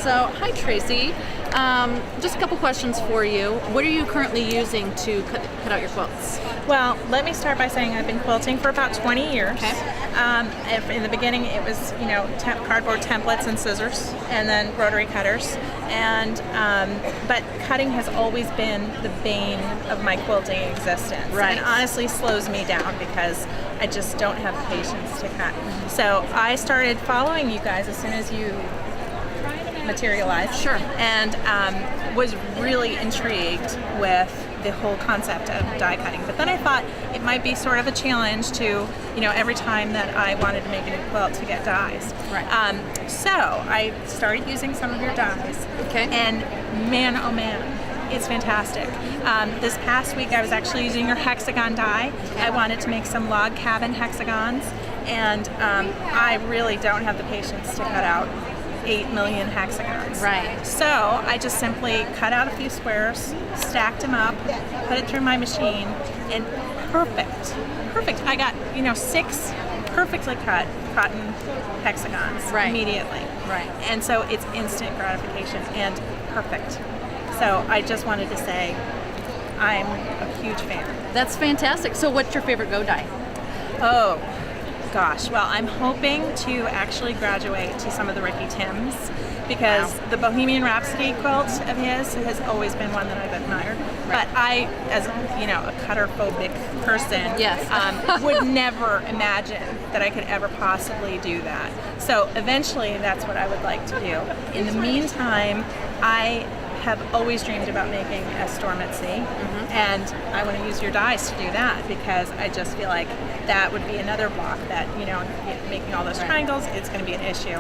So, hi Tracy. Just a couple questions for you. What are you currently using to cut out your quilts? Well, let me start by saying I've been quilting for about 20 years. Okay. In the beginning, it was cardboard templates and scissors, and then rotary cutters. And but cutting has always been the bane of my quilting existence. Right. And honestly slows me down because I just don't have the patience to cut. So I started following you guys as soon as you materialized. Sure. And was really intrigued with the whole concept of die cutting. But then I thought it might be sort of a challenge to, every time that I wanted to make a new quilt to get dies. Right. So I started using some of your dies. Okay. And man, oh man, it's fantastic. This past week I was actually using your hexagon die. I wanted to make some log cabin hexagons, and I really don't have the patience to cut out 8 million hexagons. Right. So I just simply cut out a few squares, stacked them up, put it through my machine, and perfect. I got 6 perfectly cut cotton hexagons immediately. Right. And so it's instant gratification and perfect. So I just wanted to say I'm a huge fan. That's fantastic. So what's your favorite go die? Oh, gosh. Well, I'm hoping to actually graduate to some of the Ricky Tims, because the Bohemian Rhapsody quilt of his has always been one that I've admired. Right. But I, as a cutter-phobic person, Yes. would never imagine that I could ever possibly do that. So eventually that's what I would like to do. In the meantime, I have always dreamed about making a storm at sea, and I want to use your dies to do that, because I just feel like that would be another block that, making all those triangles, it's going to be an issue.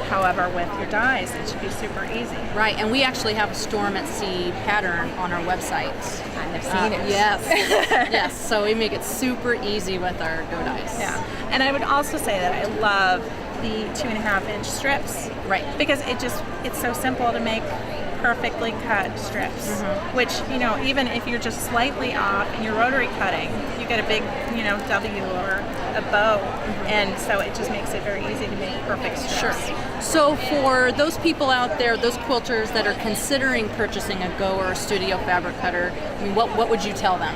However, with your dies, it should be super easy. Right, and we actually have a storm at sea pattern on our website. I have seen it. Yes, yes. So we make it super easy with our go dies. Yeah, and I would also say that I love the 2.5-inch strips. Right. Because it's so simple to make perfectly cut strips, which, even if you're just slightly off in your rotary cutting, you get a big, W or a bow, and so it just makes it very easy to make perfect strips. Sure. So for those people out there, those quilters that are considering purchasing a Go or a Studio fabric cutter, what would you tell them?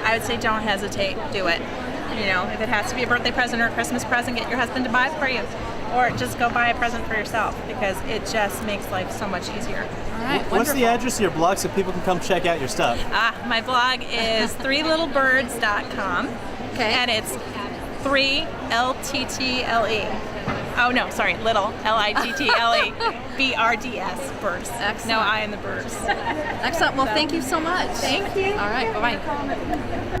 I would say don't hesitate, do it. If it has to be a birthday present or a Christmas present, get your husband to buy it for you. Or just go buy a present for yourself, because it just makes life so much easier. All right, What's wonderful. the address of your blog so people can come check out your stuff? My blog is 3littlebirds.com. Okay. And it's 3 L-T-T-L-E. Oh no, sorry, little L-I-T-T-L-E B-R-D-S, birds. Excellent. No I in the birds. Excellent. Well, thank you so much. Thank you. All right, bye-bye.